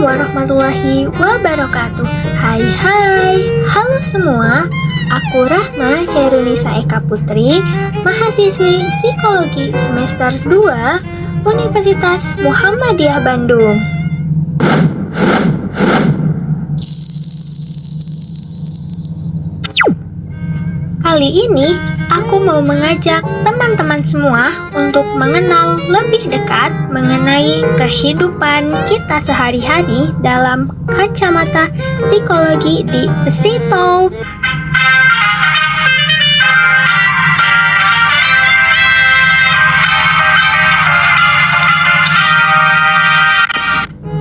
warahmatullahi wabarakatuh. Hai, halo semua. Aku Rahma Chairunisa Eka Putri, mahasiswi Psikologi semester 2 Universitas Muhammadiyah Bandung. Kali ini aku mau mengajak teman-teman semua untuk mengenal lebih dekat mengenai kehidupan kita sehari-hari dalam kacamata psikologi di Psitalk.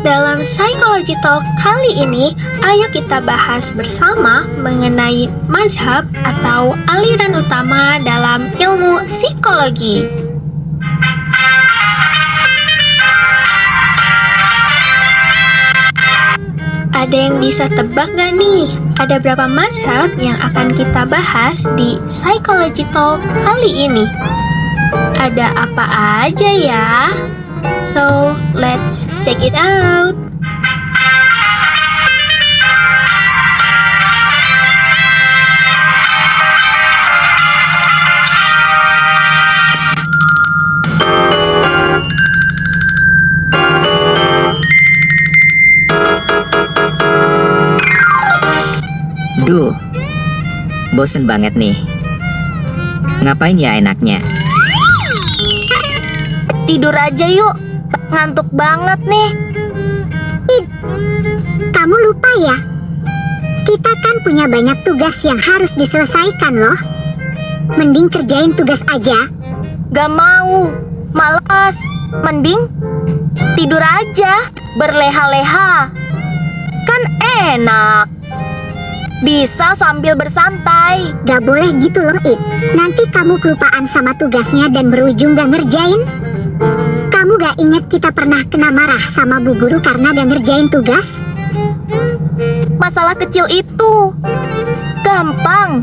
Dalam Psychology Talk kali ini, ayo kita bahas bersama mengenai mazhab atau aliran utama dalam ilmu psikologi. Ada yang bisa tebak gak nih? Ada berapa mazhab yang akan kita bahas di Psychology Talk kali ini? Ada apa aja ya? So, let's check it out. Duh, bosen banget nih. Ngapain ya enaknya? Tidur aja yuk, ngantuk banget nih. Kamu lupa ya? Kita kan punya banyak tugas yang harus diselesaikan loh. Mending kerjain tugas aja. Gak mau, malas. Mending tidur aja, berleha-leha. Kan enak. Bisa sambil bersantai. Gak boleh gitu loh, Ip. Nanti kamu kelupaan sama tugasnya dan berujung gak ngerjain. Kamu gak inget kita pernah kena marah sama bu guru karena gak ngerjain tugas? Masalah kecil itu gampang.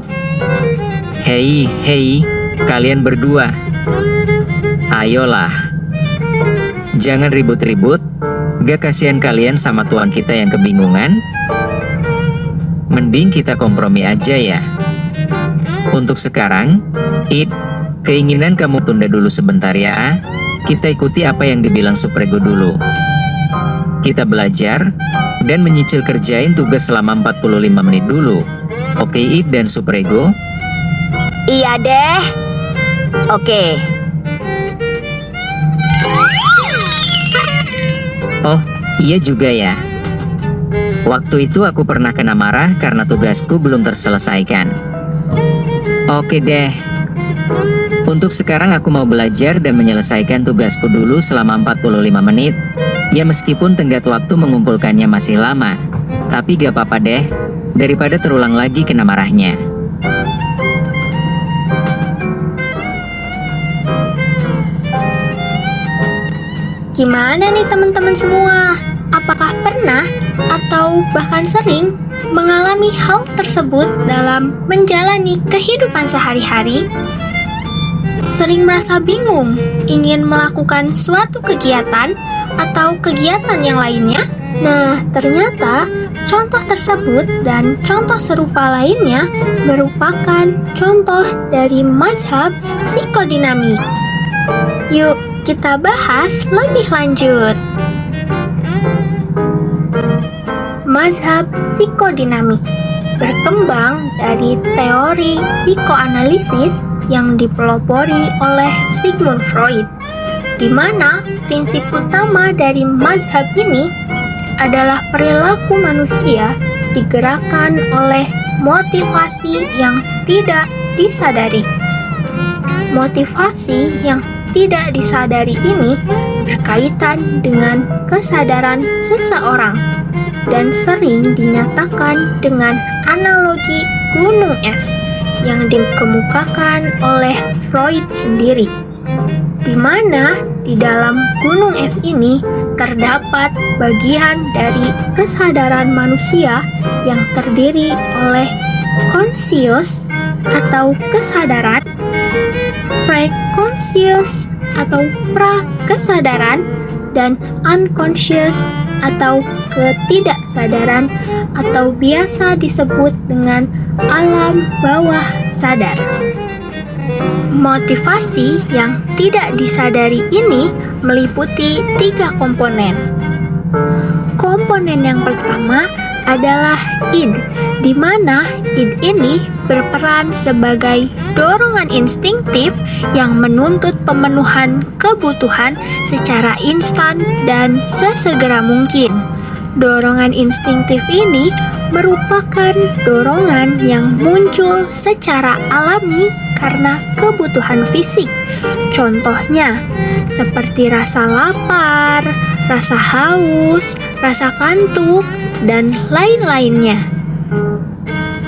Hei, kalian berdua. Ayolah. Jangan ribut-ribut. Gak kasihan kalian sama tuan kita yang kebingungan? Mending kita kompromi aja ya. Untuk sekarang, keinginan kamu tunda dulu sebentar ya. Kita ikuti apa yang dibilang Suprego dulu. Kita belajar dan menyicil kerjain tugas selama 45 menit dulu. Oke, Ip dan Suprego? Iya deh. Oke. Oh, iya juga ya. Waktu itu aku pernah kena marah karena tugasku belum terselesaikan. Oke deh. Untuk sekarang aku mau belajar dan menyelesaikan tugasku dulu selama 45 menit. Ya meskipun tenggat waktu mengumpulkannya masih lama. Tapi gak apa-apa deh, daripada terulang lagi kena marahnya. Gimana nih teman-teman semua? Apakah pernah atau bahkan sering mengalami hal tersebut dalam menjalani kehidupan sehari-hari? Sering merasa bingung, ingin melakukan suatu kegiatan atau kegiatan yang lainnya? Nah, ternyata contoh tersebut dan contoh serupa lainnya merupakan contoh dari mazhab psikodinamik. Yuk, kita bahas lebih lanjut. Mazhab psikodinamik berkembang dari teori psikoanalisis yang dipelopori oleh Sigmund Freud, di mana prinsip utama dari mazhab ini adalah perilaku manusia digerakkan oleh motivasi yang tidak disadari. Motivasi yang tidak disadari ini berkaitan dengan kesadaran seseorang dan sering dinyatakan dengan analogi gunung es yang dikemukakan oleh Freud sendiri, di mana di dalam gunung es ini terdapat bagian dari kesadaran manusia yang terdiri oleh conscious atau kesadaran, preconscious atau prakesadaran, dan unconscious atau ketidaksadaran atau biasa disebut dengan alam bawah sadar. Motivasi yang tidak disadari ini meliputi 3 komponen. Komponen yang pertama adalah id, di mana id ini berperan sebagai dorongan instinktif yang menuntut pemenuhan kebutuhan secara instan dan sesegera mungkin. Dorongan instinktif ini merupakan dorongan yang muncul secara alami karena kebutuhan fisik. Contohnya, seperti rasa lapar, rasa haus, rasa kantuk, dan lain-lainnya.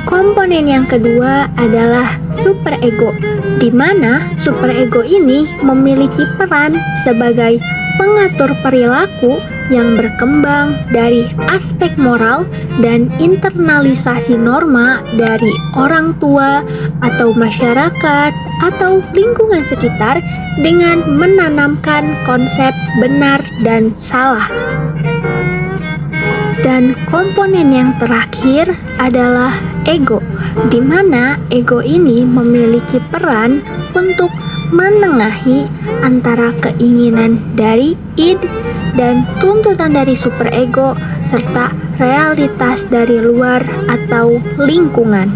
Komponen yang kedua adalah superego, di mana superego ini memiliki peran sebagai pengatur perilaku yang berkembang dari aspek moral dan internalisasi norma dari orang tua atau masyarakat atau lingkungan sekitar dengan menanamkan konsep benar dan salah. Dan komponen yang terakhir adalah ego, di mana ego ini memiliki peran untuk menengahi antara keinginan dari id dan tuntutan dari superego serta realitas dari luar atau lingkungan.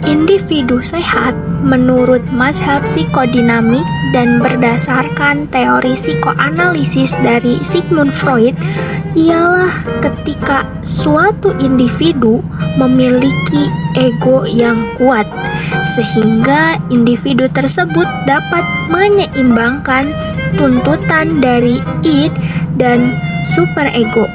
Individu sehat menurut mazhab psikodinamik dan berdasarkan teori psikoanalisis dari Sigmund Freud ialah ketika suatu individu memiliki ego yang kuat, sehingga individu tersebut dapat menyeimbangkan tuntutan dari id dan superego,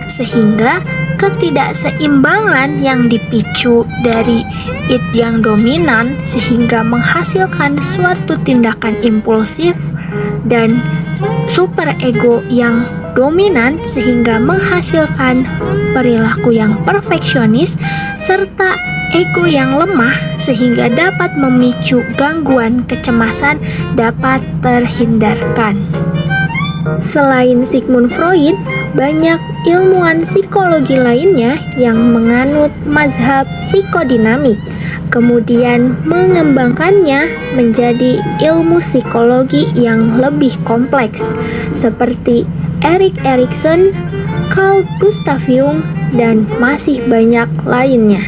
sehingga ketidakseimbangan yang dipicu dari id yang dominan sehingga menghasilkan suatu tindakan impulsif, dan superego yang dominan sehingga menghasilkan perilaku yang perfeksionis, serta ego yang lemah sehingga dapat memicu gangguan kecemasan dapat terhindarkan. Selain Sigmund Freud, banyak ilmuwan psikologi lainnya yang menganut mazhab psikodinamik, kemudian mengembangkannya menjadi ilmu psikologi yang lebih kompleks, seperti Erik Erikson, Carl Gustav Jung, dan masih banyak lainnya.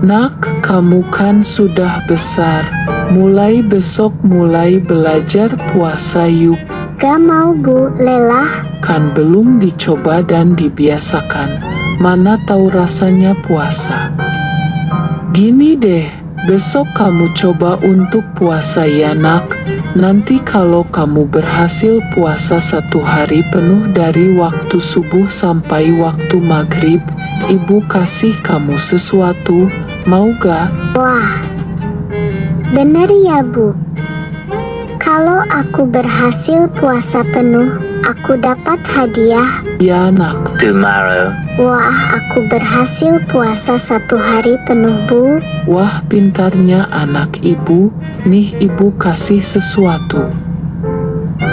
Nak, kamu kan sudah besar. Mulai besok mulai belajar puasa yuk. Gak mau Bu, lelah. Kan belum dicoba dan dibiasakan. Mana tahu rasanya puasa. Gini deh, besok kamu coba untuk puasa ya nak. Nanti kalau kamu berhasil puasa 1 hari penuh dari waktu subuh sampai waktu maghrib, ibu kasih kamu sesuatu. Mau gak? Wah, bener ya Bu. Kalau aku berhasil puasa penuh, aku dapat hadiah. Ya nak. Tomorrow. Wah, aku berhasil puasa 1 hari penuh Bu. Wah, pintarnya anak ibu. Nih ibu kasih sesuatu.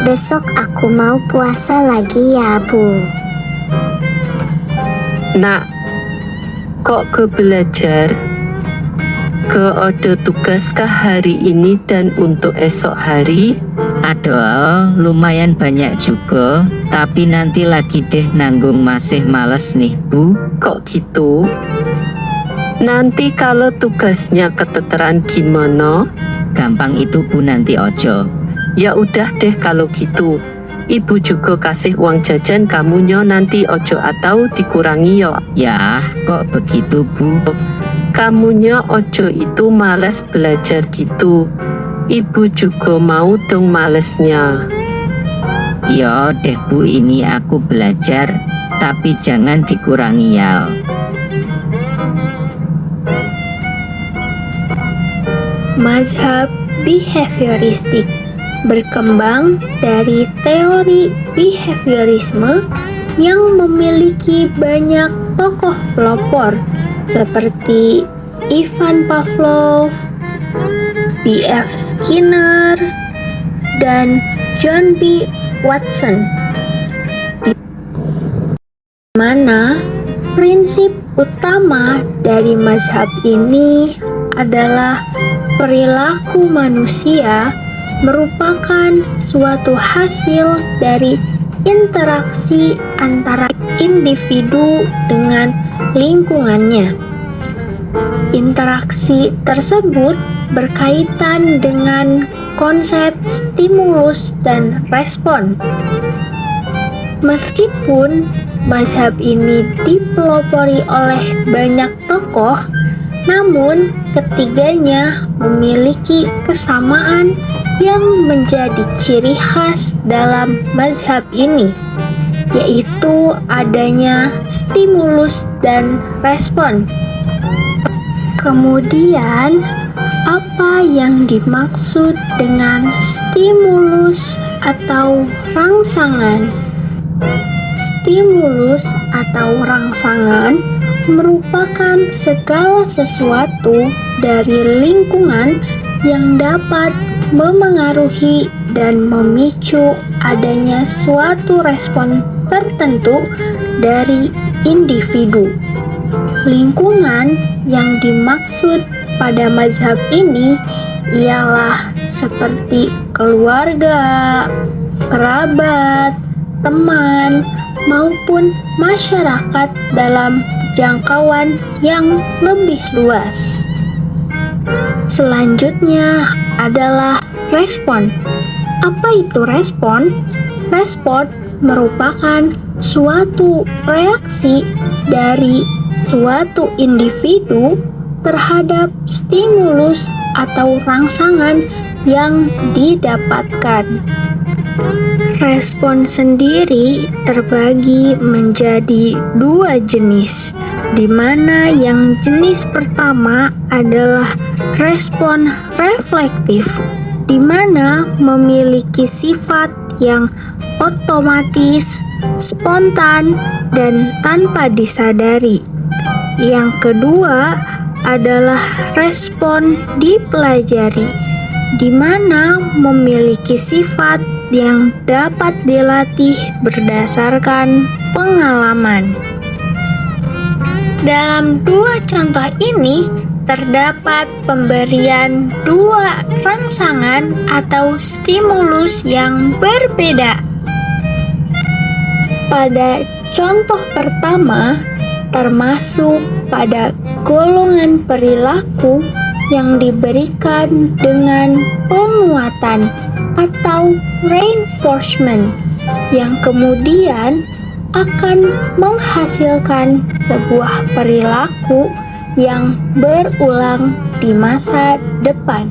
Besok aku mau puasa lagi ya Bu. Nak, kok ke belajar? Ke ada tugaskah hari ini dan untuk esok hari? Aduh, lumayan banyak juga, tapi nanti lagi deh nanggung, masih males nih Bu. Kok gitu? Nanti kalau tugasnya keteteran gimana? Gampang itu Bu, nanti ojo. Ya udah deh kalau gitu. Ibu juga kasih uang jajan kamunya nanti ojo atau dikurangi yo. Ya, kok begitu Bu? Kamunya ojo itu males belajar gitu. Ibu juga mau dong malesnya. Ya deh Bu, ini aku belajar, tapi jangan dikurangi ya. Mazhab behavioristik berkembang dari teori behaviorisme yang memiliki banyak tokoh pelopor seperti Ivan Pavlov, B.F. Skinner, dan John B. Watson, di mana prinsip utama dari mazhab ini adalah perilaku manusia merupakan suatu hasil dari interaksi antara individu dengan lingkungannya. Interaksi tersebut berkaitan dengan konsep stimulus dan respon. Meskipun mazhab ini dipelopori oleh banyak tokoh, namun ketiganya memiliki kesamaan yang menjadi ciri khas dalam mazhab ini, yaitu adanya stimulus dan respon. Kemudian, apa yang dimaksud dengan stimulus atau rangsangan? Stimulus atau rangsangan merupakan segala sesuatu dari lingkungan yang dapat memengaruhi dan memicu adanya suatu respon tertentu dari individu. Lingkungan yang dimaksud pada mazhab ini ialah seperti keluarga, kerabat, teman, maupun masyarakat dalam jangkauan yang lebih luas. Selanjutnya adalah respon. Apa itu respon? Respon merupakan suatu reaksi dari suatu individu terhadap stimulus atau rangsangan yang didapatkan. Respon sendiri terbagi menjadi dua jenis, di mana yang jenis pertama adalah respon reflektif, di mana memiliki sifat yang otomatis, spontan, dan tanpa disadari. Yang kedua adalah respon dipelajari, di mana memiliki sifat yang dapat dilatih berdasarkan pengalaman. Dalam dua contoh ini terdapat pemberian dua rangsangan atau stimulus yang berbeda. Pada contoh pertama, termasuk pada golongan perilaku yang diberikan dengan penguatan atau reinforcement, yang kemudian akan menghasilkan sebuah perilaku yang berulang di masa depan,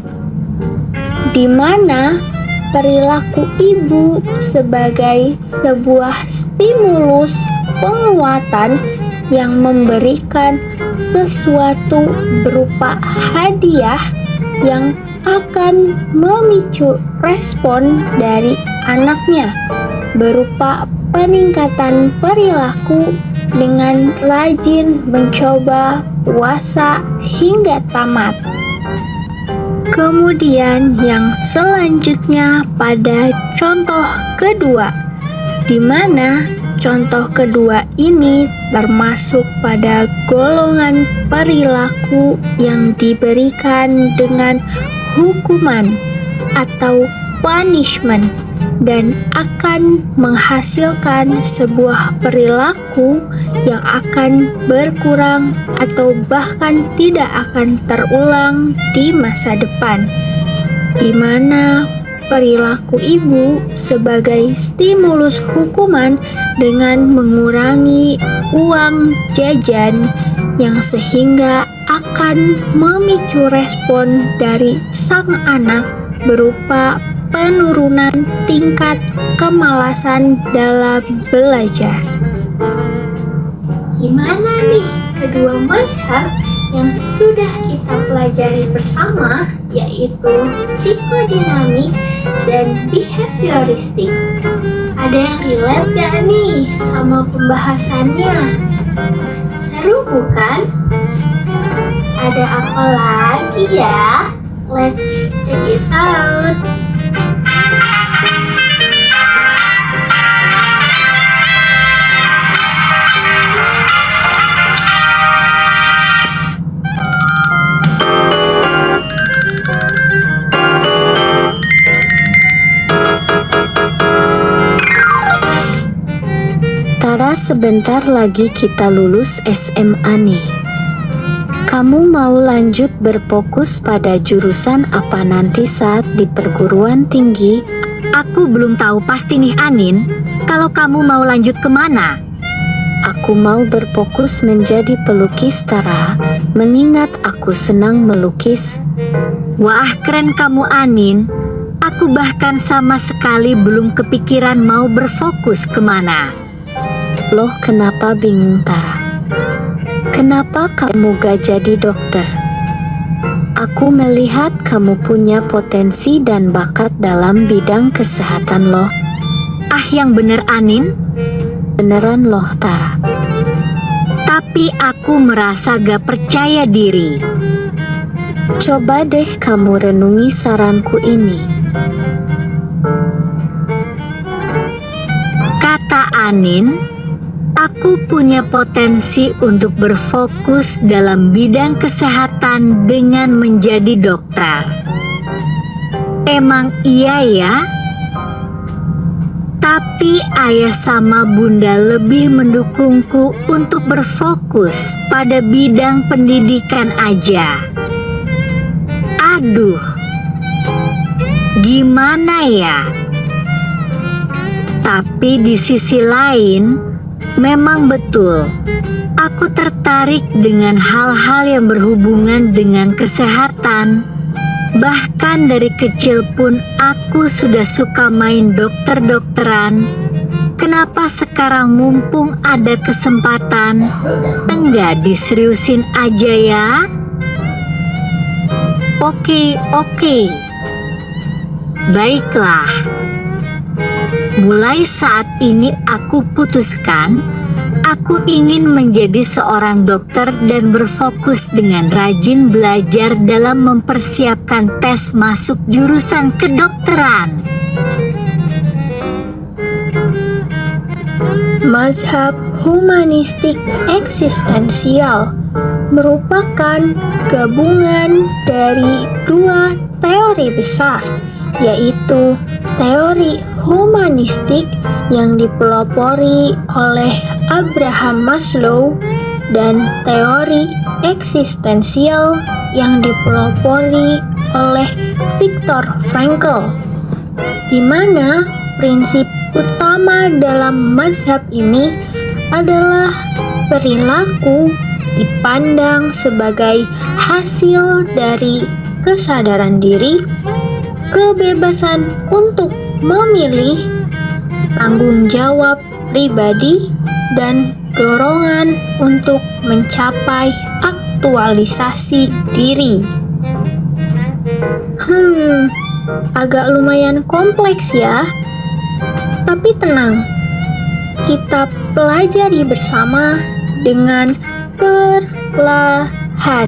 di mana perilaku ibu sebagai sebuah stimulus penguatan yang memberikan sesuatu berupa hadiah yang akan memicu respon dari anaknya berupa peningkatan perilaku dengan rajin mencoba puasa hingga tamat. Kemudian yang selanjutnya pada contoh kedua, di mana contoh kedua ini termasuk pada golongan perilaku yang diberikan dengan hukuman atau punishment dan akan menghasilkan sebuah perilaku yang akan berkurang atau bahkan tidak akan terulang di masa depan, di mana perilaku ibu sebagai stimulus hukuman dengan mengurangi uang jajan yang sehingga akan memicu respon dari sang anak berupa penurunan tingkat kemalasan dalam belajar. Gimana nih kedua mazhab yang sudah kita pelajari bersama, yaitu psikodinamik dan behavioristik? Ada yang relate gak nih sama pembahasannya? Seru bukan? Ada apa lagi ya? Let's check it out. Tara, sebentar lagi kita lulus SMA nih. Kamu mau lanjut berfokus pada jurusan apa nanti saat di perguruan tinggi? Aku belum tahu pasti nih Anin, kalau kamu mau lanjut kemana? Aku mau berfokus menjadi pelukis, Tara, mengingat aku senang melukis. Wah, keren kamu Anin. Aku bahkan sama sekali belum kepikiran mau berfokus kemana. Loh, kenapa bingung, Tara? Kenapa kamu gak jadi dokter? Aku melihat kamu punya potensi dan bakat dalam bidang kesehatan loh. Ah, yang bener Anin? Beneran loh, Tara. Tapi aku merasa gak percaya diri. Coba deh kamu renungi saranku ini. Kata Anin, aku punya potensi untuk berfokus dalam bidang kesehatan dengan menjadi dokter. Emang iya ya? Tapi ayah sama bunda lebih mendukungku untuk berfokus pada bidang pendidikan aja. Aduh, gimana ya? Tapi di sisi lain, memang betul, aku tertarik dengan hal-hal yang berhubungan dengan kesehatan. Bahkan dari kecil pun aku sudah suka main dokter-dokteran. Kenapa sekarang mumpung ada kesempatan, enggak diseriusin aja ya? Oke. Baiklah. Mulai saat ini aku putuskan, aku ingin menjadi seorang dokter dan berfokus dengan rajin belajar dalam mempersiapkan tes masuk jurusan kedokteran. Mazhab humanistik eksistensial merupakan gabungan dari dua teori besar, yaitu teori humanistik yang dipelopori oleh Abraham Maslow dan teori eksistensial yang dipelopori oleh Viktor Frankl, di mana prinsip utama dalam mazhab ini adalah perilaku dipandang sebagai hasil dari kesadaran diri, kebebasan untuk memilih, tanggung jawab pribadi, dan dorongan untuk mencapai aktualisasi diri. Agak lumayan kompleks ya. Tapi tenang, kita pelajari bersama dengan perlahan.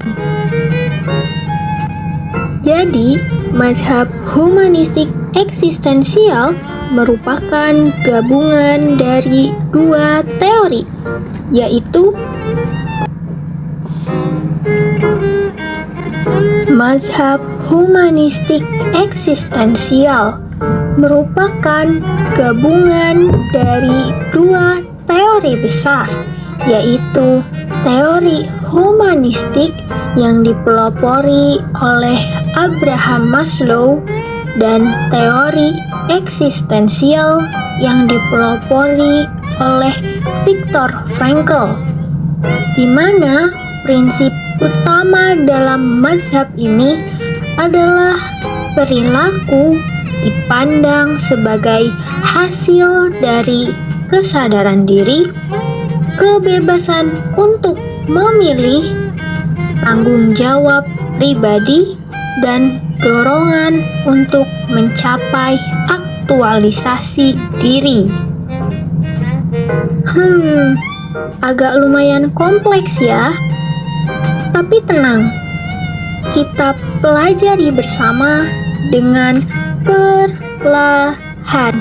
Jadi, mazhab humanistik eksistensial merupakan gabungan dari dua teori, yaitu mazhab humanistik eksistensial merupakan gabungan dari dua teori besar, yaitu teori humanistik yang dipelopori oleh Abraham Maslow dan teori eksistensial yang dipelopori oleh Viktor Frankl, di mana prinsip utama dalam mazhab ini adalah perilaku dipandang sebagai hasil dari kesadaran diri, kebebasan untuk memilih, tanggung jawab pribadi, dan dorongan untuk mencapai aktualisasi diri. Agak lumayan kompleks ya. Tapi tenang, kita pelajari bersama dengan perlahan.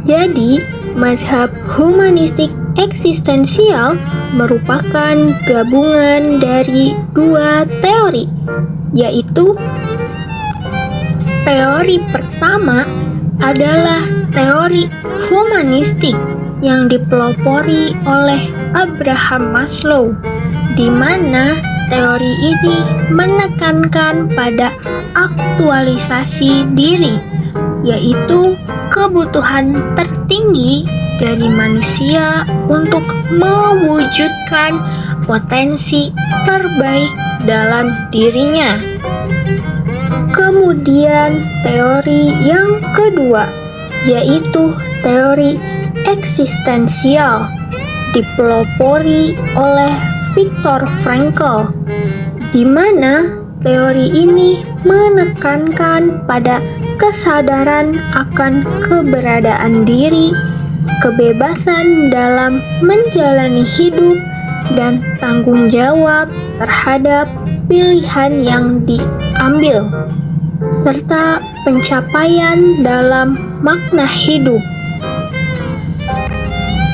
Jadi, mazhab humanistik eksistensial merupakan gabungan dari dua teori, yaitu teori pertama adalah teori humanistik yang dipelopori oleh Abraham Maslow, di mana teori ini menekankan pada aktualisasi diri, yaitu kebutuhan tertinggi dari manusia untuk mewujudkan potensi terbaik dalam dirinya. Kemudian teori yang kedua, yaitu teori eksistensial, dipelopori oleh Viktor Frankl, di mana teori ini menekankan pada kesadaran akan keberadaan diri, kebebasan dalam menjalani hidup, dan tanggung jawab terhadap pilihan yang diambil, serta pencapaian dalam makna hidup.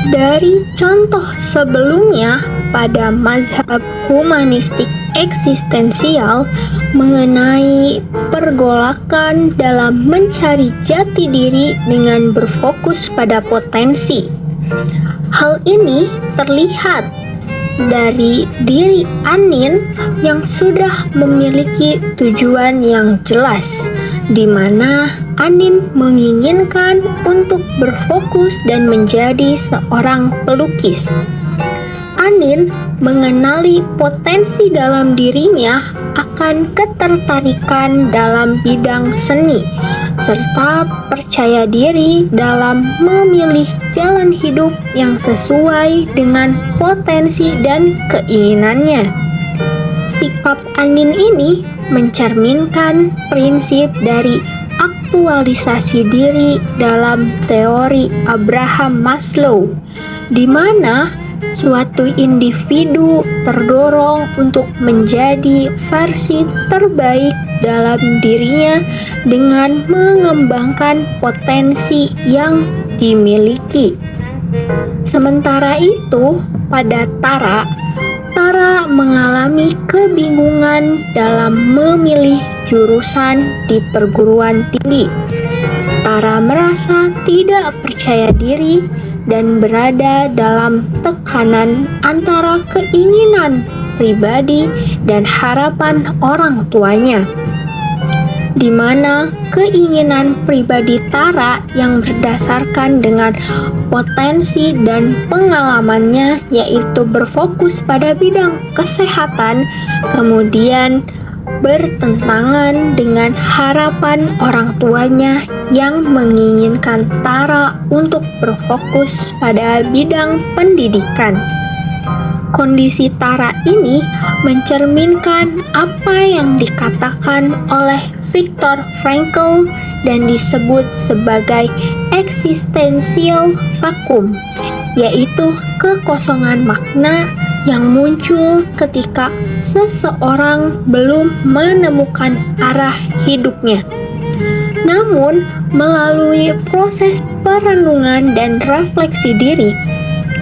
Dari contoh sebelumnya pada mazhab humanistik eksistensial mengenai pergolakan dalam mencari jati diri dengan berfokus pada potensi. Hal ini terlihat dari diri Anin yang sudah memiliki tujuan yang jelas, di mana Anin menginginkan untuk berfokus dan menjadi seorang pelukis. Anin mengenali potensi dalam dirinya akan ketertarikan dalam bidang seni, serta percaya diri dalam memilih jalan hidup yang sesuai dengan potensi dan keinginannya. Sikap Anin ini mencerminkan prinsip dari aktualisasi diri dalam teori Abraham Maslow, di mana suatu individu terdorong untuk menjadi versi terbaik dalam dirinya dengan mengembangkan potensi yang dimiliki. Sementara itu, pada Tara mengalami kebingungan dalam memilih jurusan di perguruan tinggi. Tara merasa tidak percaya diri dan berada dalam tekanan antara keinginan pribadi dan harapan orang tuanya, di mana keinginan pribadi Tara yang berdasarkan dengan potensi dan pengalamannya, yaitu berfokus pada bidang kesehatan, kemudian bertentangan dengan harapan orang tuanya yang menginginkan Tara untuk berfokus pada bidang pendidikan. Kondisi Tara ini mencerminkan apa yang dikatakan oleh Viktor Frankl dan disebut sebagai existential vacuum, yaitu kekosongan makna yang muncul ketika seseorang belum menemukan arah hidupnya. Namun, melalui proses perenungan dan refleksi diri,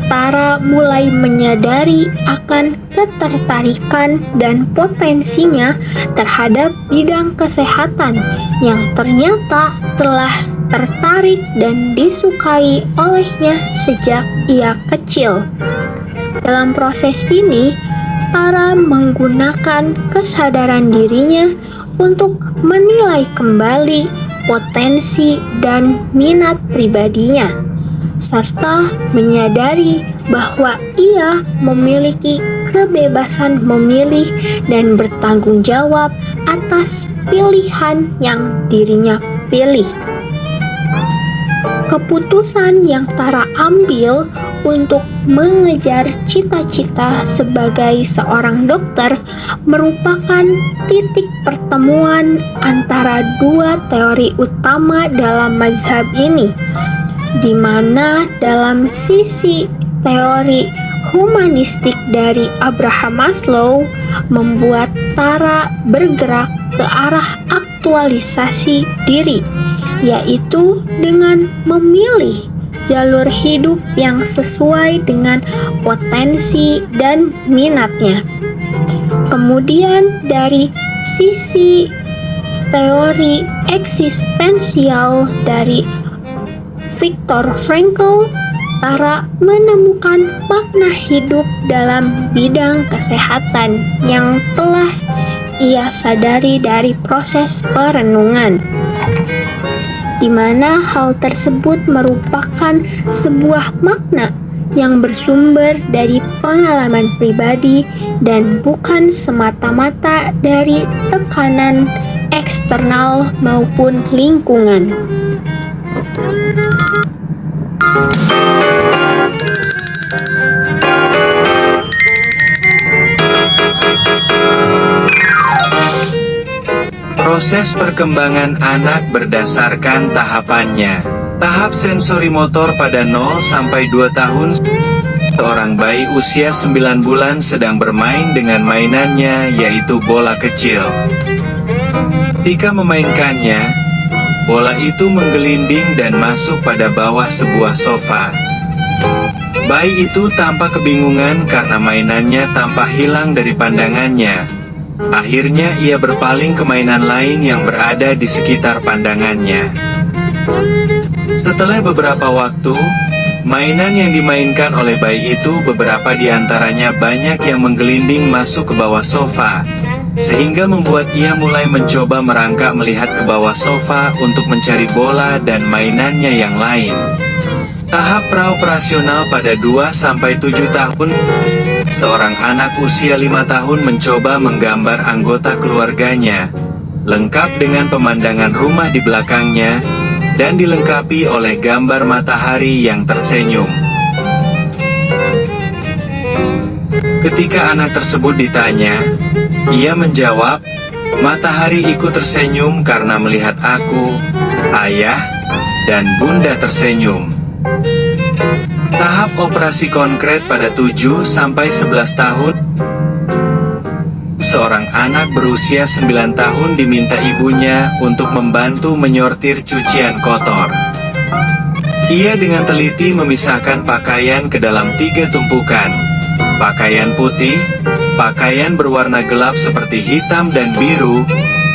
Tara mulai menyadari akan ketertarikan dan potensinya terhadap bidang kesehatan yang ternyata telah tertarik dan disukai olehnya sejak ia kecil. Dalam proses ini, Tara menggunakan kesadaran dirinya untuk menilai kembali potensi dan minat pribadinya, serta menyadari bahwa ia memiliki kebebasan memilih dan bertanggung jawab atas pilihan yang dirinya pilih. Keputusan yang Tara ambil untuk mengejar cita-cita sebagai seorang dokter merupakan titik pertemuan antara dua teori utama dalam mazhab ini, di mana dalam sisi teori humanistik dari Abraham Maslow membuat Tara bergerak ke arah aktualisasi diri, yaitu dengan memilih jalur hidup yang sesuai dengan potensi dan minatnya. Kemudian dari sisi teori eksistensial dari Viktor Frankl, Tara menemukan makna hidup dalam bidang kesehatan yang telah ia sadari dari proses perenungan, di mana hal tersebut merupakan sebuah makna yang bersumber dari pengalaman pribadi dan bukan semata-mata dari tekanan eksternal maupun lingkungan. Proses perkembangan anak berdasarkan tahapannya. Tahap sensori motor pada 0 sampai 2 tahun. Seorang bayi usia 9 bulan sedang bermain dengan mainannya, yaitu bola kecil. Ketika memainkannya, bola itu menggelinding dan masuk pada bawah sebuah sofa. Bayi itu tampak kebingungan karena mainannya tampak hilang dari pandangannya. Akhirnya ia berpaling ke mainan lain yang berada di sekitar pandangannya. Setelah beberapa waktu, mainan yang dimainkan oleh bayi itu beberapa di antaranya banyak yang menggelinding masuk ke bawah sofa, sehingga membuat ia mulai mencoba merangkak melihat ke bawah sofa untuk mencari bola dan mainannya yang lain. Tahap praoperasional pada 2-7 tahun. Seorang anak usia 5 tahun mencoba menggambar anggota keluarganya, lengkap dengan pemandangan rumah di belakangnya, dan dilengkapi oleh gambar matahari yang tersenyum. Ketika anak tersebut ditanya, ia menjawab, "Matahari ikut tersenyum karena melihat aku, ayah, dan bunda tersenyum." Tahap operasi konkret pada 7-11 tahun. Seorang anak berusia 9 tahun diminta ibunya untuk membantu menyortir cucian kotor. Ia dengan teliti memisahkan pakaian ke dalam 3 tumpukan. Pakaian putih, pakaian berwarna gelap seperti hitam dan biru,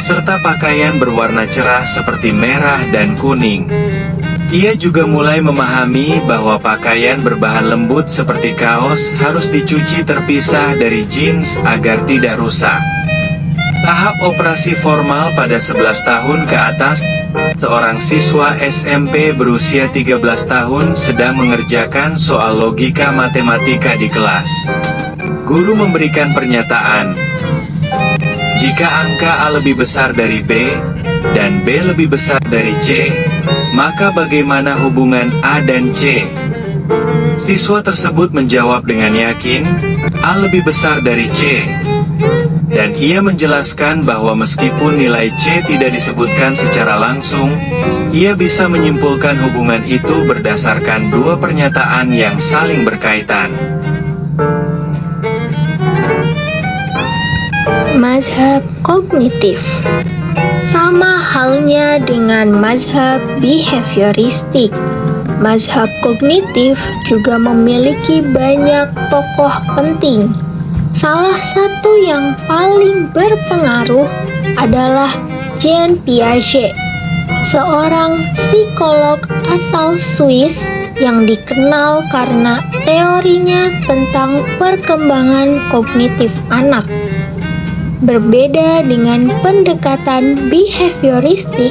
serta pakaian berwarna cerah seperti merah dan kuning. Ia juga mulai memahami bahwa pakaian berbahan lembut seperti kaos harus dicuci terpisah dari jeans agar tidak rusak. Tahap operasi formal pada 11 tahun ke atas. Seorang siswa SMP berusia 13 tahun sedang mengerjakan soal logika matematika di kelas. Guru memberikan pernyataan, jika angka A lebih besar dari B, dan B lebih besar dari C, maka bagaimana hubungan A dan C? Siswa tersebut menjawab dengan yakin, A lebih besar dari C. Dan ia menjelaskan bahwa meskipun nilai C tidak disebutkan secara langsung, ia bisa menyimpulkan hubungan itu berdasarkan 2 pernyataan yang saling berkaitan. Mazhab kognitif sama halnya dengan mazhab behavioristik. Mazhab kognitif juga memiliki banyak tokoh penting. Salah satu yang paling berpengaruh adalah Jean Piaget, seorang psikolog asal Swiss yang dikenal karena teorinya tentang perkembangan kognitif anak. Berbeda dengan pendekatan behavioristik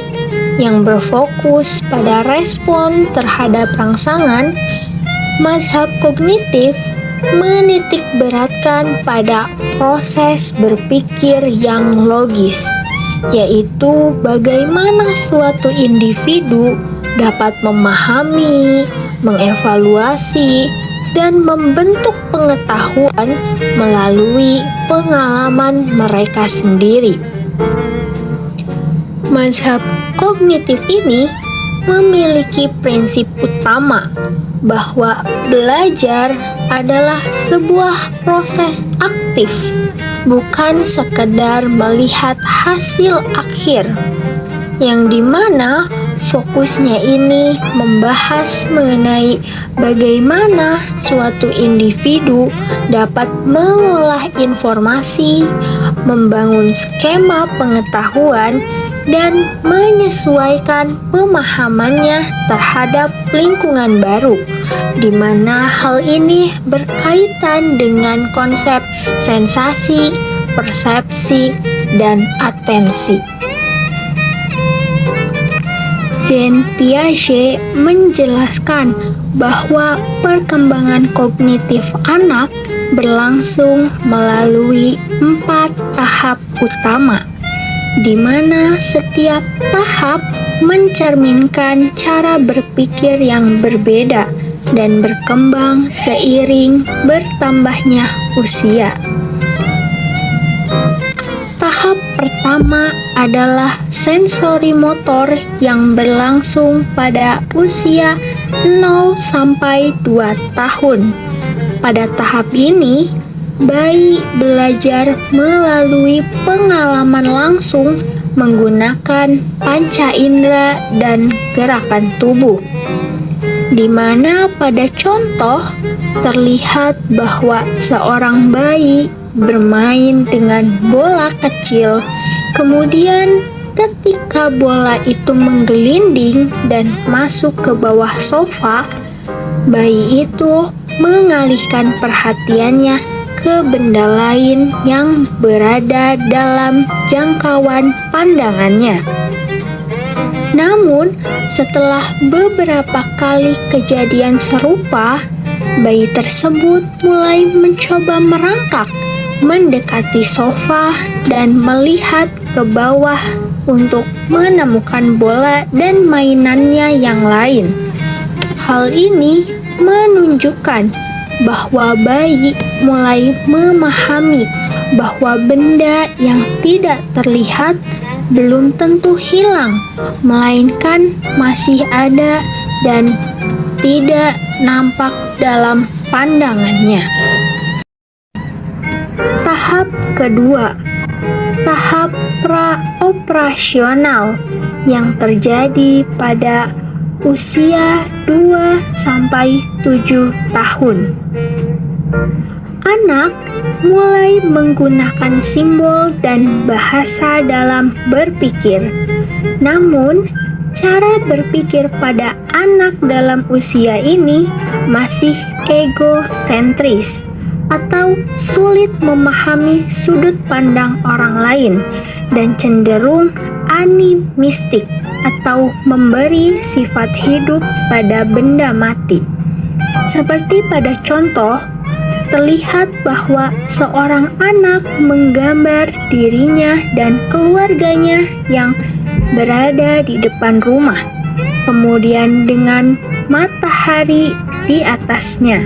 yang berfokus pada respon terhadap rangsangan, mazhab kognitif menitik beratkan pada proses berpikir yang logis, yaitu bagaimana suatu individu dapat memahami, mengevaluasi, dan membentuk pengetahuan melalui pengalaman mereka sendiri. Mazhab kognitif ini memiliki prinsip utama bahwa belajar adalah sebuah proses aktif, bukan sekedar melihat hasil akhir, yang dimana fokusnya ini membahas mengenai bagaimana suatu individu dapat mengolah informasi, membangun skema pengetahuan, dan menyesuaikan pemahamannya terhadap lingkungan baru, di mana hal ini berkaitan dengan konsep sensasi, persepsi, dan atensi. Jean Piaget menjelaskan bahwa perkembangan kognitif anak berlangsung melalui 4 tahap utama, di mana setiap tahap mencerminkan cara berpikir yang berbeda dan berkembang seiring bertambahnya usia. Tahap pertama adalah sensori motor yang berlangsung pada usia 0 sampai 2 tahun. Pada tahap ini, bayi belajar melalui pengalaman langsung menggunakan panca indera dan gerakan tubuh, di mana pada contoh terlihat bahwa seorang bayi bermain dengan bola kecil, kemudian ketika bola itu menggelinding dan masuk ke bawah sofa, bayi itu mengalihkan perhatiannya ke benda lain yang berada dalam jangkauan pandangannya. Namun, setelah beberapa kali kejadian serupa, bayi tersebut mulai mencoba merangkak, mendekati sofa, dan melihat ke bawah untuk menemukan bola dan mainannya yang lain. Hal ini menunjukkan bahwa bayi mulai memahami bahwa benda yang tidak terlihat belum tentu hilang, melainkan masih ada dan tidak nampak dalam pandangannya. Tahap kedua, tahap praoperasional yang terjadi pada usia 2-7 tahun. Anak mulai menggunakan simbol dan bahasa dalam berpikir. Namun, cara berpikir pada anak dalam usia ini masih egosentris atau sulit memahami sudut pandang orang lain dan cenderung animistik atau memberi sifat hidup pada benda mati. Seperti pada contoh, terlihat bahwa seorang anak menggambar dirinya dan keluarganya yang berada di depan rumah, kemudian dengan matahari di atasnya.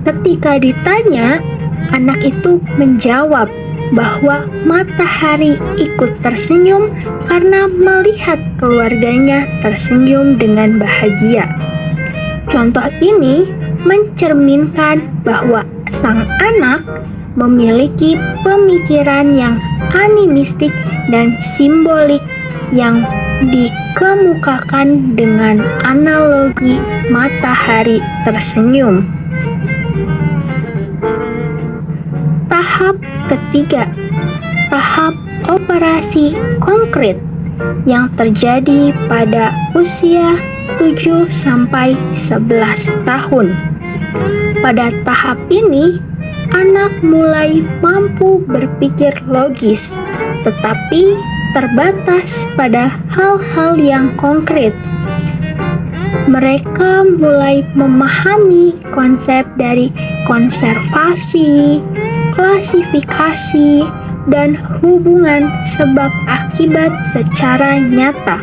Ketika ditanya, anak itu menjawab bahwa matahari ikut tersenyum karena melihat keluarganya tersenyum dengan bahagia. Contoh ini mencerminkan bahwa sang anak memiliki pemikiran yang animistik dan simbolik yang dikemukakan dengan analogi matahari tersenyum. Tahap ketiga, tahap operasi konkret yang terjadi pada usia 7-11 tahun. Pada tahap ini, anak mulai mampu berpikir logis, tetapi terbatas pada hal-hal yang konkret. Mereka mulai memahami konsep dari konservasi, klasifikasi, dan hubungan sebab akibat secara nyata.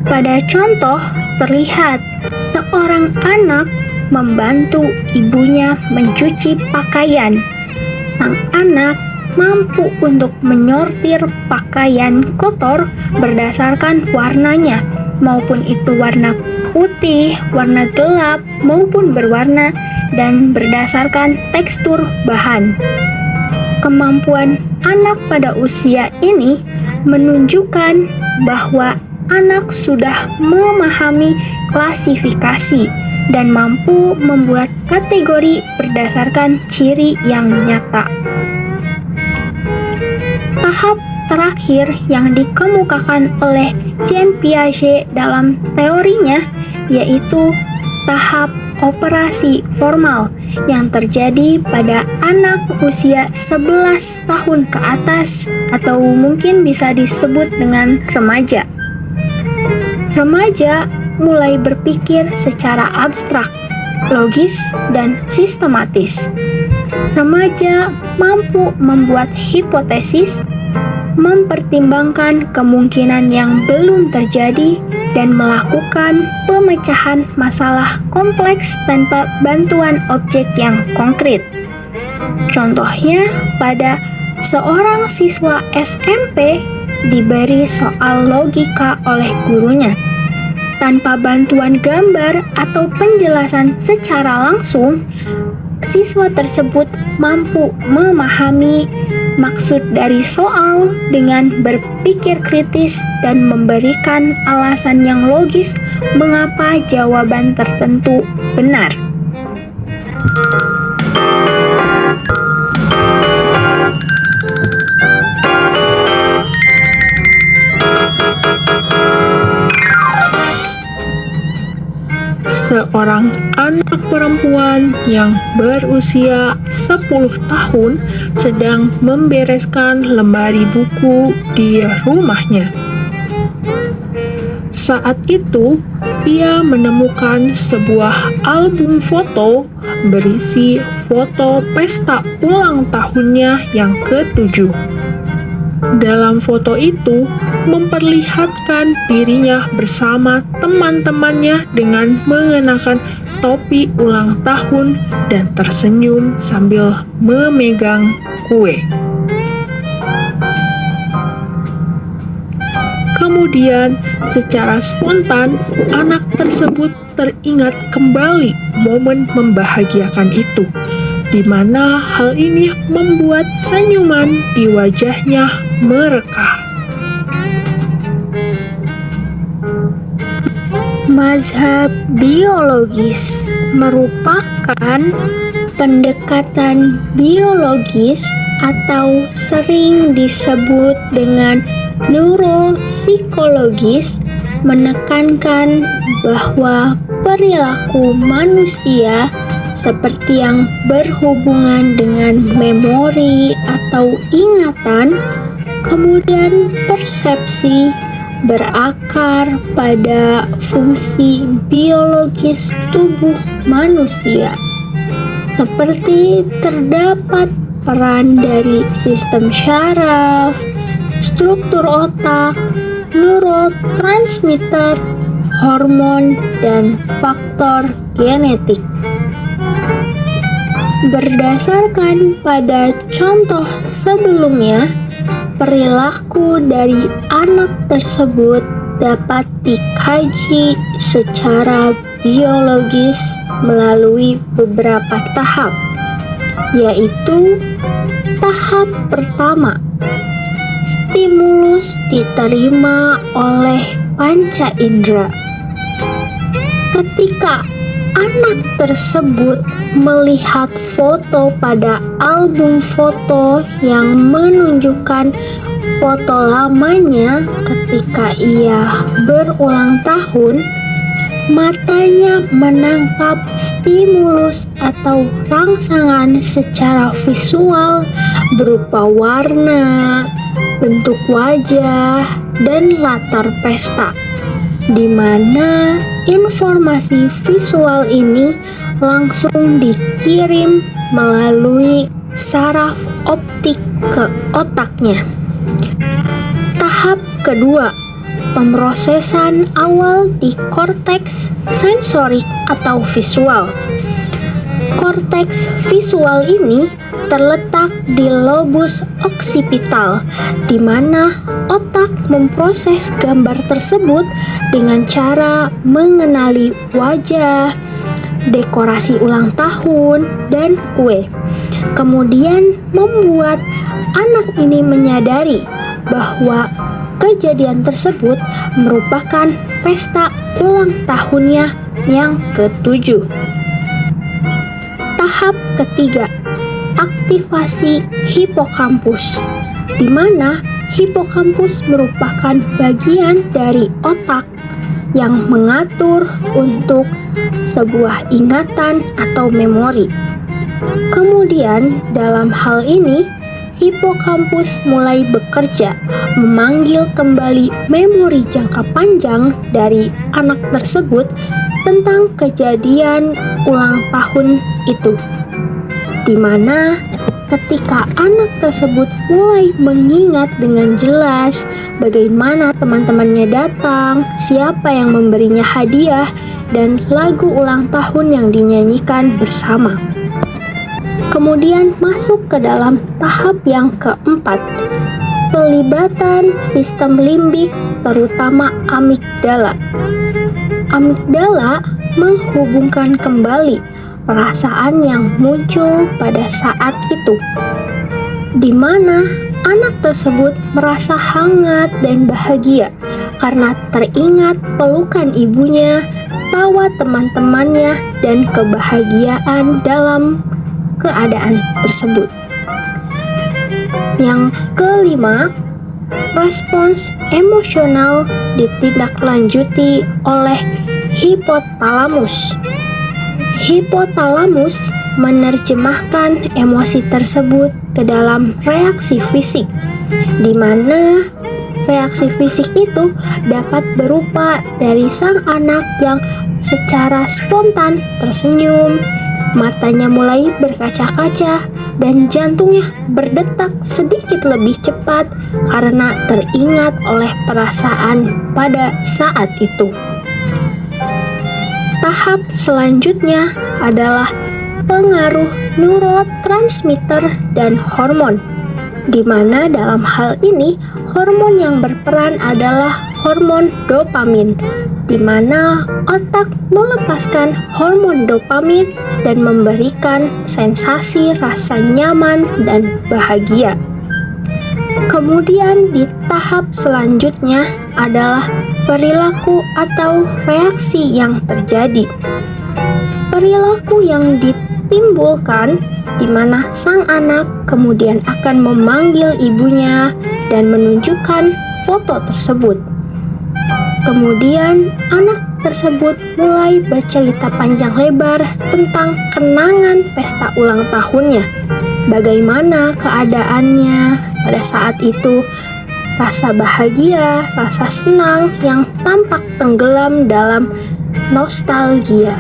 Pada contoh, terlihat seorang anak membantu ibunya mencuci pakaian. Sang anak mampu untuk menyortir pakaian kotor berdasarkan warnanya, maupun itu warna putih, warna gelap, maupun berwarna, dan berdasarkan tekstur bahan. Kemampuan anak pada usia ini menunjukkan bahwa anak sudah memahami klasifikasi dan mampu membuat kategori berdasarkan ciri yang nyata. Tahap terakhir yang dikemukakan oleh Jean Piaget dalam teorinya yaitu tahap operasi formal yang terjadi pada anak usia 11 tahun ke atas atau mungkin bisa disebut dengan remaja. Remaja mulai berpikir secara abstrak, logis, dan sistematis. Remaja mampu membuat hipotesis, mempertimbangkan kemungkinan yang belum terjadi, dan melakukan pemecahan masalah kompleks tanpa bantuan objek yang konkret. Contohnya, pada seorang siswa SMP diberi soal logika oleh gurunya. Tanpa bantuan gambar atau penjelasan secara langsung, siswa tersebut mampu memahami maksud dari soal dengan berpikir kritis dan memberikan alasan yang logis mengapa jawaban tertentu benar. Seorang anak perempuan yang berusia 10 tahun sedang membereskan lemari buku di rumahnya. Saat itu, ia menemukan sebuah album foto berisi foto pesta ulang tahunnya yang ke-7. Dalam foto itu, memperlihatkan dirinya bersama teman-temannya dengan mengenakan topi ulang tahun dan tersenyum sambil memegang kue. Kemudian, secara spontan, anak tersebut teringat kembali momen membahagiakan itu, di mana hal ini membuat senyuman di wajahnya merekah. Mazhab biologis merupakan pendekatan biologis atau sering disebut dengan neuropsikologis, menekankan bahwa perilaku manusia seperti yang berhubungan dengan memori atau ingatan, kemudian persepsi, berakar pada fungsi biologis tubuh manusia, seperti terdapat peran dari sistem syaraf, struktur otak, neurotransmitter, hormon, dan faktor genetik. Berdasarkan pada contoh sebelumnya, perilaku dari anak tersebut dapat dikaji secara biologis melalui beberapa tahap, yaitu tahap pertama, stimulus diterima oleh panca indera. Ketika anak tersebut melihat foto pada album foto yang menunjukkan foto lamanya ketika ia berulang tahun, matanya menangkap stimulus atau rangsangan secara visual berupa warna, bentuk wajah, dan latar pesta, di mana informasi visual ini langsung dikirim melalui saraf optik ke otaknya. Tahap kedua, pemrosesan awal di korteks sensorik atau visual. Korteks visual ini terletak di lobus occipital, di mana otak memproses gambar tersebut dengan cara mengenali wajah, dekorasi ulang tahun, dan kue. Kemudian membuat anak ini menyadari bahwa kejadian tersebut merupakan pesta ulang tahunnya yang ke-7. Tahap ketiga, aktivasi hipokampus, di mana hipokampus merupakan bagian dari otak yang mengatur untuk sebuah ingatan atau memori. Kemudian dalam hal ini, hipokampus mulai bekerja memanggil kembali memori jangka panjang dari anak tersebut tentang kejadian ulang tahun itu, di mana ketika anak tersebut mulai mengingat dengan jelas bagaimana teman-temannya datang, siapa yang memberinya hadiah, dan lagu ulang tahun yang dinyanyikan bersama. Kemudian masuk ke dalam tahap yang keempat, pelibatan sistem limbik terutama amigdala. Amigdala menghubungkan kembali perasaan yang muncul pada saat itu, di mana anak tersebut merasa hangat dan bahagia karena teringat pelukan ibunya, tawa teman-temannya, dan kebahagiaan dalam keadaan tersebut. Yang kelima, respons emosional ditindaklanjuti oleh hipotalamus. Hipotalamus menerjemahkan emosi tersebut ke dalam reaksi fisik, di mana reaksi fisik itu dapat berupa dari sang anak yang secara spontan tersenyum, matanya mulai berkaca-kaca, dan jantungnya berdetak sedikit lebih cepat karena teringat oleh perasaan pada saat itu. Tahap selanjutnya adalah pengaruh neurotransmitter dan hormon, di mana dalam hal ini hormon yang berperan adalah hormon dopamin, di mana otak melepaskan hormon dopamin dan memberikan sensasi rasa nyaman dan bahagia. Kemudian di tahap selanjutnya adalah perilaku atau reaksi yang terjadi. Perilaku yang ditimbulkan di mana sang anak kemudian akan memanggil ibunya dan menunjukkan foto tersebut. Kemudian anak tersebut mulai bercerita panjang lebar tentang kenangan pesta ulang tahunnya. Bagaimana keadaannya pada saat itu, rasa bahagia, rasa senang yang tampak tenggelam dalam nostalgia.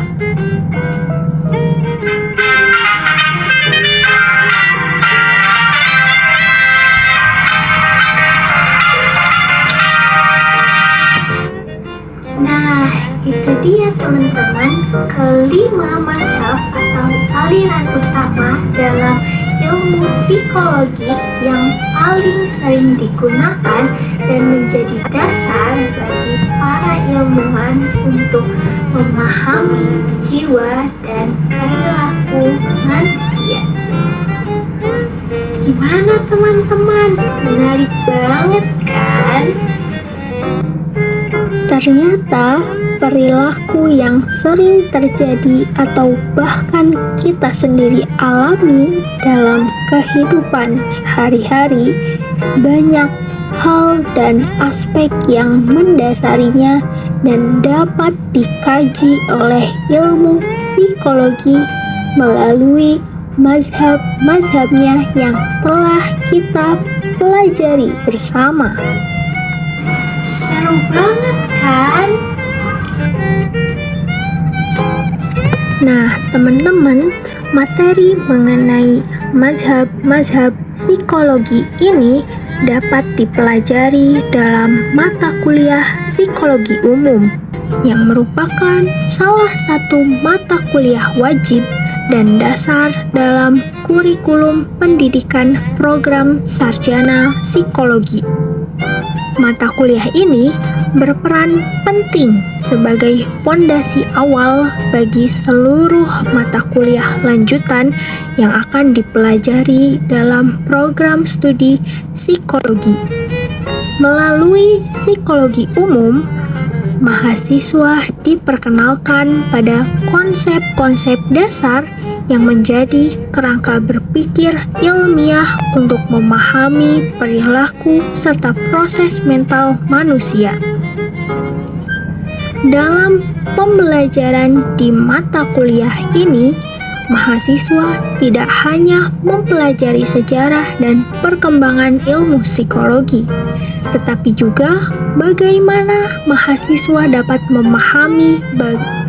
Nah, itu dia teman-teman, kelima mazhab atau aliran utama dalam ilmu psikologi yang paling sering digunakan dan menjadi dasar bagi para ilmuwan untuk memahami jiwa dan perilaku manusia. Gimana teman-teman? Menarik banget kan? Ternyata perilaku yang sering terjadi atau bahkan kita sendiri alami dalam kehidupan sehari-hari, banyak hal dan aspek yang mendasarinya dan dapat dikaji oleh ilmu psikologi melalui mazhab-mazhabnya yang telah kita pelajari bersama. Seru banget kan? Nah, teman-teman, materi mengenai mazhab-mazhab psikologi ini dapat dipelajari dalam mata kuliah psikologi umum yang merupakan salah satu mata kuliah wajib dan dasar dalam kurikulum pendidikan program sarjana psikologi. Mata kuliah ini berperan penting sebagai pondasi awal bagi seluruh mata kuliah lanjutan yang akan dipelajari dalam program studi psikologi. Melalui psikologi umum, mahasiswa diperkenalkan pada konsep-konsep dasar yang menjadi kerangka berpikir ilmiah untuk memahami perilaku serta proses mental manusia. Dalam pembelajaran di mata kuliah ini, mahasiswa tidak hanya mempelajari sejarah dan perkembangan ilmu psikologi, tetapi juga bagaimana mahasiswa dapat memahami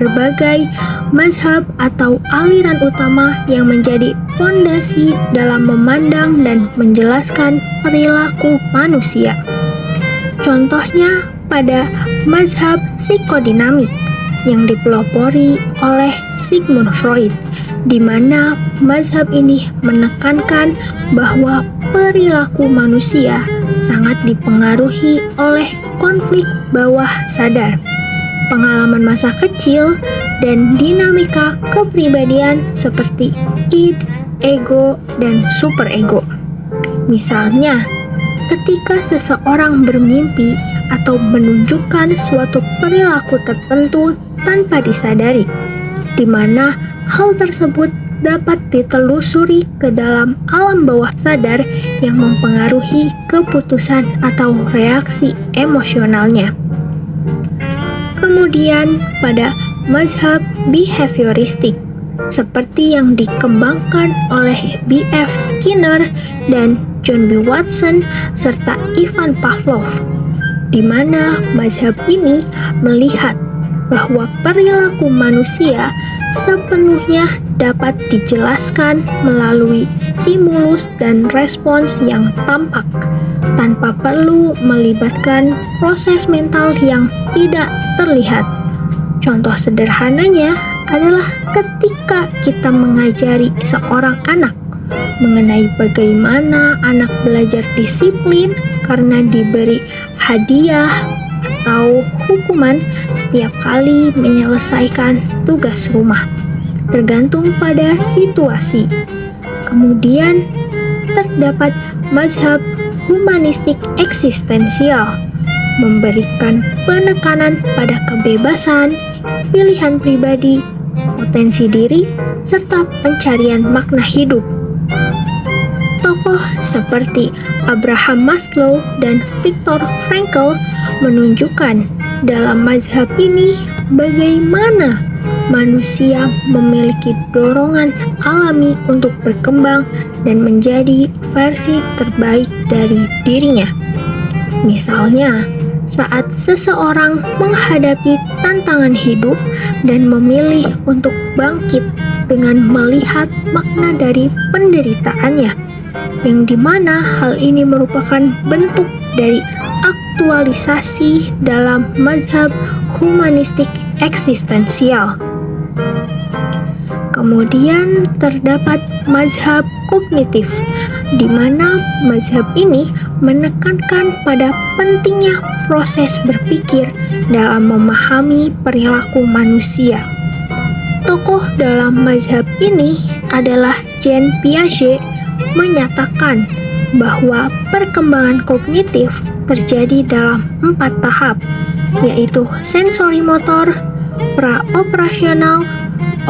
berbagai mazhab atau aliran utama yang menjadi fondasi dalam memandang dan menjelaskan perilaku manusia. Contohnya pada mazhab psikodinamik yang dipelopori oleh Sigmund Freud, di mana mazhab ini menekankan bahwa perilaku manusia sangat dipengaruhi oleh konflik bawah sadar, pengalaman masa kecil, dan dinamika kepribadian seperti id, ego, dan superego. Misalnya, ketika seseorang bermimpi atau menunjukkan suatu perilaku tertentu tanpa disadari, di mana hal tersebut dapat ditelusuri ke dalam alam bawah sadar yang mempengaruhi keputusan atau reaksi emosionalnya. Kemudian pada mazhab behavioristik, seperti yang dikembangkan oleh B.F. Skinner dan John B. Watson serta Ivan Pavlov, di mana mazhab ini melihat bahwa perilaku manusia sepenuhnya dapat dijelaskan melalui stimulus dan respons yang tampak, tanpa perlu melibatkan proses mental yang tidak terlihat. Contoh sederhananya adalah ketika kita mengajari seorang anak mengenai bagaimana anak belajar disiplin karena diberi hadiah atau hukuman setiap kali menyelesaikan tugas rumah, tergantung pada situasi. Kemudian terdapat mazhab humanistik eksistensial, memberikan penekanan pada kebebasan, pilihan pribadi, potensi diri, serta pencarian makna hidup. Tokoh seperti Abraham Maslow dan Viktor Frankl menunjukkan dalam mazhab ini bagaimana manusia memiliki dorongan alami untuk berkembang dan menjadi versi terbaik dari dirinya. Misalnya, saat seseorang menghadapi tantangan hidup dan memilih untuk bangkit dengan melihat makna dari penderitaannya, yang dimana hal ini merupakan bentuk dari aktualisasi dalam mazhab humanistik eksistensial. Kemudian terdapat mazhab kognitif, di mana mazhab ini menekankan pada pentingnya proses berpikir dalam memahami perilaku manusia. Tokoh dalam mazhab ini adalah Jean Piaget, menyatakan bahwa perkembangan kognitif terjadi dalam 4 tahap, yaitu sensori motor, pra-operasional,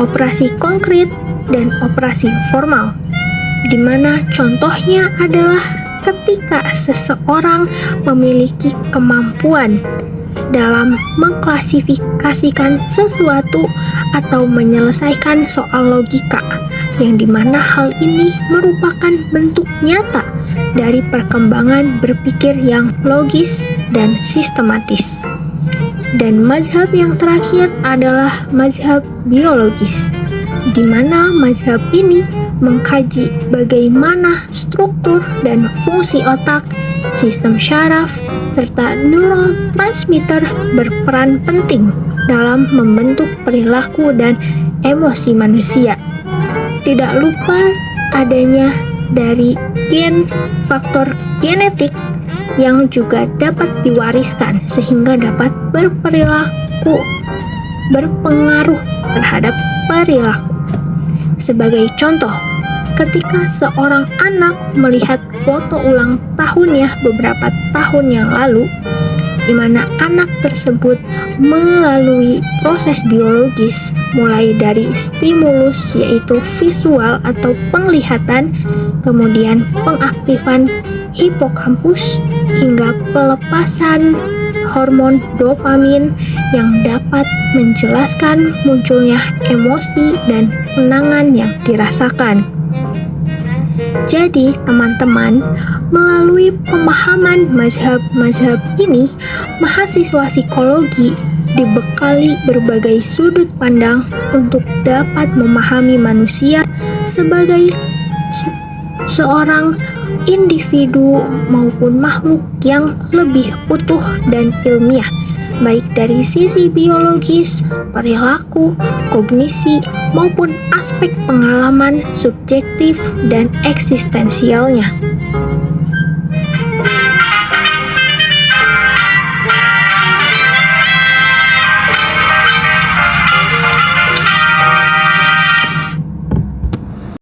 operasi konkret, dan operasi formal, di mana contohnya adalah ketika seseorang memiliki kemampuan dalam mengklasifikasikan sesuatu atau menyelesaikan soal logika, yang dimana hal ini merupakan bentuk nyata dari perkembangan berpikir yang logis dan sistematis. Dan mazhab yang terakhir adalah mazhab biologis, di mana mazhab ini mengkaji bagaimana struktur dan fungsi otak, sistem syaraf, serta neurotransmitter berperan penting dalam membentuk perilaku dan emosi manusia. tidak lupa adanya dari faktor genetik yang juga dapat diwariskan sehingga dapat berpengaruh terhadap perilaku. Sebagai contoh, ketika seorang anak melihat foto ulang tahunnya beberapa tahun yang lalu, di mana anak tersebut melalui proses biologis mulai dari stimulus yaitu visual atau penglihatan, kemudian pengaktifan hipokampus hingga pelepasan hormon dopamin yang dapat menjelaskan munculnya emosi dan kenangan yang dirasakan. Jadi, teman-teman, melalui pemahaman mazhab-mazhab ini, mahasiswa psikologi dibekali berbagai sudut pandang untuk dapat memahami manusia sebagai seorang individu maupun makhluk yang lebih utuh dan ilmiah, baik dari sisi biologis, perilaku, kognisi, maupun aspek pengalaman subjektif dan eksistensialnya.